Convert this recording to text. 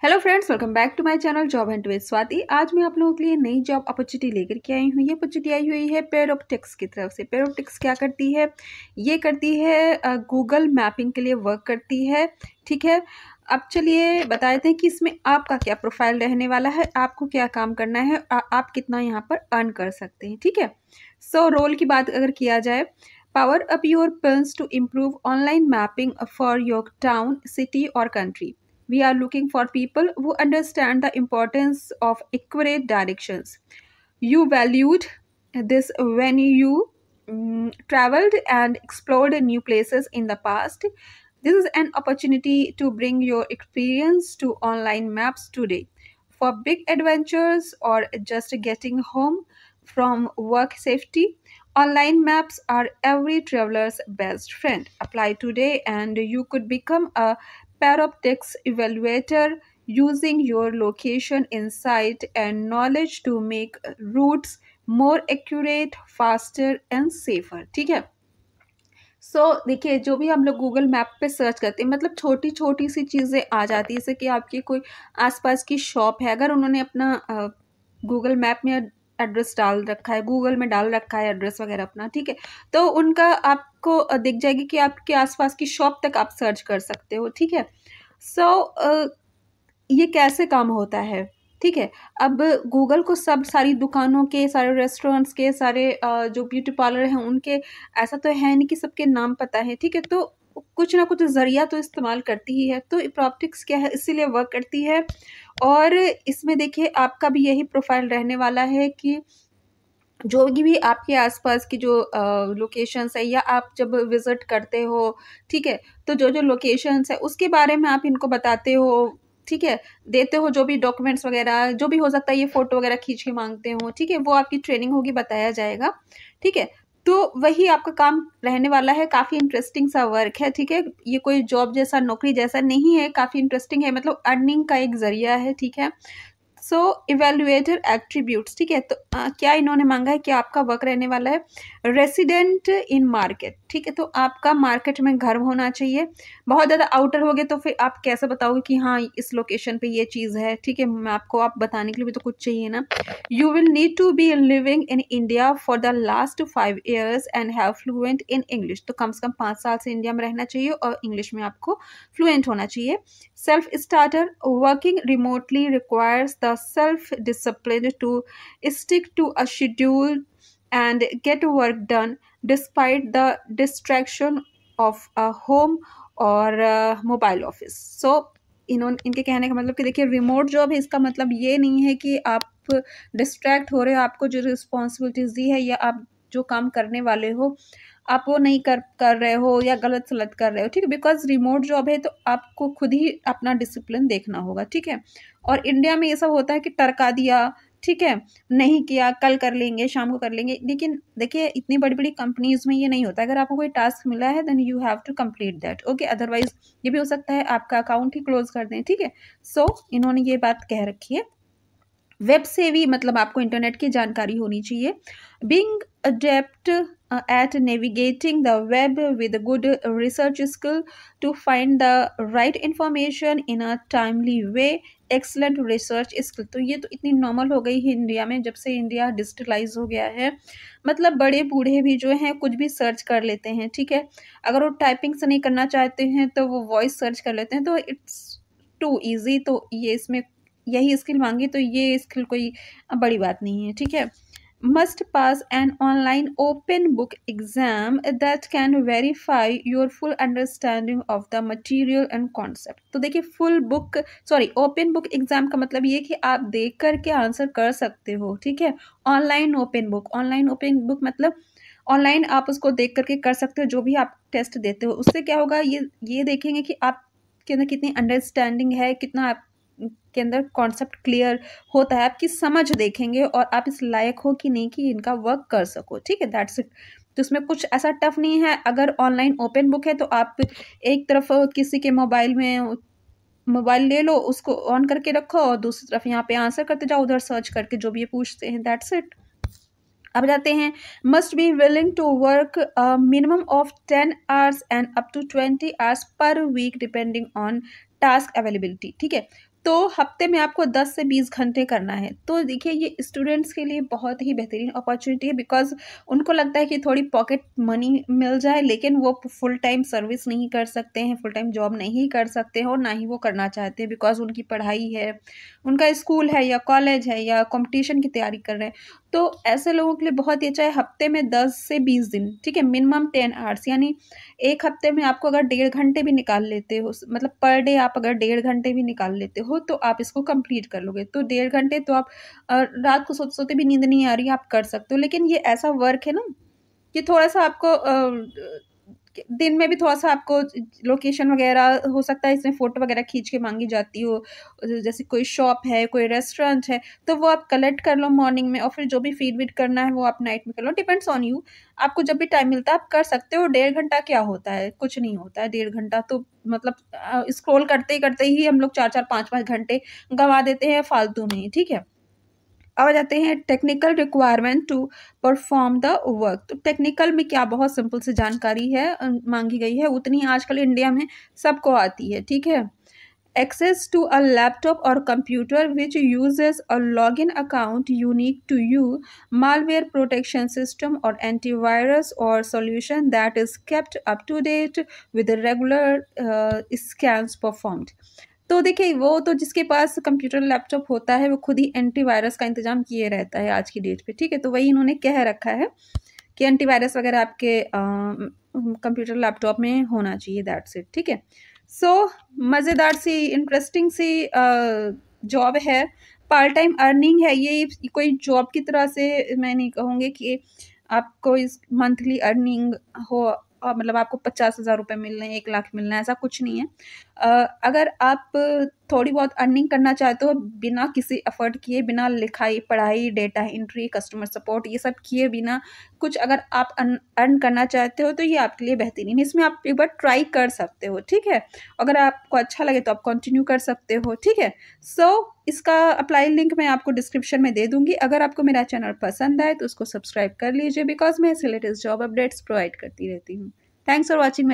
Hello friends, welcome back to my channel job and with Swati. आज मैं आप लोगों के लिए नई जॉब अपॉर्चुनिटी लेकर के आई हूँ। ये अपॉर्चुनिटी आई हुई है पेयरोप्टिक्स की तरफ से। पेयरोप्टिक्स क्या करती है? ये करती है गूगल मैपिंग के लिए वर्क करती है। ठीक है, अब चलिए बताते हैं कि इसमें आपका क्या प्रोफाइल रहने वाला है, आपको क्या काम करना है, आप कितना यहाँ पर अर्न कर सकते हैं। ठीक है, सो रोल की बात अगर किया जाए, power up your plans to improve online mapping for your town, city or country. We are looking for people who understand the importance of accurate directions. You valued this when you traveled and explored new places in the past. This is an opportunity to bring your experience to online maps today. For big adventures or just getting home from work safety, online maps are every traveler's best friend. Apply today and you could become a Paroptics evaluator using your location insight and knowledge to make routes more accurate, faster and safer. ठीक है, देखिए, जो भी हम लोग Google map पे search करते हैं, मतलब छोटी छोटी सी चीज़ें आ जाती है। जैसे कि आपकी कोई आसपास की शॉप है, अगर उन्होंने अपना गूगल मैप में एड्रेस डाल रखा है, गूगल में डाल रखा है एड्रेस वगैरह अपना, ठीक है, तो उनका आपको दिख जाएगी कि आपके आसपास की शॉप तक आप सर्च कर सकते हो। ठीक है, ये कैसे काम होता है? ठीक है, अब गूगल को सब सारी दुकानों के, सारे रेस्टोरेंट्स के, सारे जो ब्यूटी पार्लर हैं उनके, ऐसा तो है नहीं कि सबके नाम पता है। ठीक है, तो कुछ ना कुछ ज़रिया तो इस्तेमाल करती ही है। तो प्रॉप्टिक्स क्या है, इसीलिए वर्क करती है। और इसमें देखिए, आपका भी यही प्रोफाइल रहने वाला है कि जो भी आपके आसपास की जो लोकेशंस है, या आप जब विज़िट करते हो, ठीक है, तो जो जो लोकेशंस है उसके बारे में आप इनको बताते हो। ठीक है, देते हो जो भी डॉक्यूमेंट्स वगैरह, जो भी हो सकता है, ये फ़ोटो वगैरह खींच के मांगते हो। ठीक है, वो आपकी ट्रेनिंग होगी, बताया जाएगा। ठीक है, तो वही आपका काम रहने वाला है। काफ़ी इंटरेस्टिंग सा वर्क है। ठीक है, ये कोई जॉब जैसा, नौकरी जैसा नहीं है, काफ़ी इंटरेस्टिंग है, मतलब अर्निंग का एक ज़रिया है। ठीक है, सो इवेल्युएटर एट्रीब्यूट्स। ठीक है, तो क्या इन्होंने मांगा है कि आपका वर्क रहने वाला है रेसिडेंट इन मार्केट। ठीक है, तो आपका मार्केट में घर होना चाहिए। बहुत ज़्यादा आउटर हो गए तो फिर आप कैसे बताओगे कि हाँ इस लोकेशन पे ये चीज़ है। ठीक है, मैं आपको आप बताने के लिए भी तो कुछ चाहिए ना। You will need to be living in India for the last 5 years and have fluent in English. तो कम से कम 5 साल से इंडिया में रहना चाहिए और इंग्लिश में आपको फ्लुएंट होना चाहिए। Self starter, working remotely requires the self discipline to stick to a schedule and get work done despite the distraction of a home और मोबाइल ऑफिस। सो इनके कहने का मतलब कि देखिए, रिमोट जॉब है, इसका मतलब ये नहीं है कि आप डिस्ट्रैक्ट हो रहे हो। आपको जो रिस्पॉन्सिबिलिटीज दी है या आप जो काम करने वाले हो, आप वो नहीं कर रहे हो या गलत सलत कर रहे हो। ठीक है, बिकॉज रिमोट जॉब है तो आपको खुद ही अपना डिसिप्लिन देखना होगा। ठीक है, और इंडिया में ये सब होता है कि टरका दिया, ठीक है, नहीं किया, कल कर लेंगे, शाम को कर लेंगे। लेकिन देखिए, इतनी बड़ी बड़ी कंपनीज में ये नहीं होता। अगर आपको कोई टास्क मिला है then you have to complete that. Okay, otherwise ये भी हो सकता है आपका अकाउंट ही क्लोज कर दें। ठीक है, सो इन्होंने ये बात कह रखी है। वेब सेवी मतलब आपको इंटरनेट की जानकारी होनी चाहिए। Being adapt at navigating the web with good research skill to find the right information in a timely way, excellent research skill। तो ये तो इतनी नॉर्मल हो गई है इंडिया में, जब से इंडिया डिजिटलाइज हो गया है। मतलब बड़े बूढ़े भी जो हैं कुछ भी सर्च कर लेते हैं। ठीक है, अगर वो टाइपिंग से नहीं करना चाहते हैं तो वो वॉइस सर्च कर लेते हैं, तो इट्स टू ईजी। तो ये इसमें यही स्किल मांगी, तो ये स्किल कोई बड़ी बात नहीं है। ठीक है, must pass an online open book exam that can verify your full understanding of the material and concept। तो देखिए, ओपन बुक एग्जाम का मतलब ये कि आप देख करके आंसर कर सकते हो। ठीक है, ऑनलाइन ओपन बुक मतलब ऑनलाइन आप उसको देख करके कर सकते हो। जो भी आप टेस्ट देते हो, उससे क्या होगा, ये देखेंगे कि आपके अंदर कितनी अंडरस्टैंडिंग है, कितना आप के अंदर कॉन्सेप्ट क्लियर होता है, आपकी समझ देखेंगे और आप इस लायक हो कि नहीं कि इनका वर्क कर सको। ठीक है, दैट्स इट। तो इसमें कुछ ऐसा टफ नहीं है। अगर ऑनलाइन ओपन बुक है तो आप एक तरफ किसी के मोबाइल ले लो, उसको ऑन करके रखो और दूसरी तरफ यहाँ पे आंसर करते जाओ, उधर सर्च करके जो भी ये पूछते हैं, दैट्स इट। अब जाते हैं, must be willing to work minimum of 10 hours and up to 20 hours per week depending on task availability. ठीक है, तो हफ्ते में आपको 10 से 20 घंटे करना है। तो देखिए ये स्टूडेंट्स के लिए बहुत ही बेहतरीन अपॉर्चुनिटी है, बिकॉज़ उनको लगता है कि थोड़ी पॉकेट मनी मिल जाए, लेकिन वो फुल टाइम सर्विस नहीं कर सकते हैं, फुल टाइम जॉब नहीं कर सकते हैं और ना ही वो करना चाहते हैं, बिकॉज़ उनकी पढ़ाई है, उनका स्कूल है या कॉलेज है या कॉम्पिटिशन की तैयारी कर रहे हैं। तो ऐसे लोगों के लिए बहुत ही अच्छा है, हफ्ते में 10 से 20 दिन, ठीक है, मिनिमम 10 आवर्स, यानी एक हफ्ते में आपको अगर 1.5 घंटे भी निकाल लेते हो, मतलब पर डे आप अगर 1.5 घंटे भी निकाल लेते हो तो आप इसको कंप्लीट कर लोगे। तो 1.5 घंटे तो आप रात को सोते सोते भी नींद नहीं आ रही है, आप कर सकते हो। लेकिन ये ऐसा वर्क है ना कि थोड़ा सा आपको दिन में भी थोड़ा सा आपको लोकेशन वगैरह, हो सकता है इसमें फ़ोटो वगैरह खींच के मांगी जाती हो, जैसे कोई शॉप है, कोई रेस्टोरेंट है, तो वो आप कलेक्ट कर लो मॉर्निंग में और फिर जो भी फीड वीड करना है वो आप नाइट में कर लो, डिपेंड्स ऑन यू। आपको जब भी टाइम मिलता है आप कर सकते हो। 1.5 घंटा क्या होता है, कुछ नहीं होता है 1.5 घंटा तो, मतलब स्क्रॉल करते ही हम लोग 4-4 5-5 घंटे गंवा देते हैं फालतू में ही, ठीक है। अब आ जाते हैं technical requirement to perform the work. तो टेक्निकल में क्या, बहुत सिंपल सी जानकारी है, मांगी गई है, उतनी आजकल इंडिया में सबको आती है, ठीक है। Access to a laptop or computer which uses a login account unique to you, malware protection system or antivirus or solution that is kept up to date with the regular scans performed। तो देखिए वो तो जिसके पास computer laptop होता है वो खुद ही antivirus का इंतजाम किए रहता है आज की डेट पे, ठीक है। तो वही इन्होंने कह रखा है कि एंटीवायरस वगैरह आपके कंप्यूटर लैपटॉप में होना चाहिए, दैट्स इट, ठीक है। सो मज़ेदार सी इंटरेस्टिंग सी जॉब है, पार्ट टाइम अर्निंग है ये, कोई जॉब की तरह से मैं नहीं कहूँगी कि आपको इस मंथली अर्निंग हो, मतलब आपको 50,000 रुपये मिल रहे हैं, 1 लाख मिल रहा है, ऐसा कुछ नहीं है। अगर आप थोड़ी बहुत अर्निंग करना चाहते हो बिना किसी एफर्ट किए, बिना लिखाई पढ़ाई, डेटा एंट्री, कस्टमर सपोर्ट, ये सब किए बिना कुछ अगर आप अर्न करना चाहते हो तो ये आपके लिए बेहतरीन है। इसमें आप एक बार ट्राई कर सकते हो, ठीक है। अगर आपको अच्छा लगे तो आप कंटिन्यू कर सकते हो, ठीक है। सो इसका अप्लाई लिंक मैं आपको डिस्क्रिप्शन में दे दूंगी। अगर आपको मेरा चैनल पसंद आए तो उसको सब्सक्राइब कर लीजिए, बिकॉज मैं ऐसे लेटेस्ट जॉब अपडेट्स प्रोवाइड करती रहती हूँ। Thanks for watching.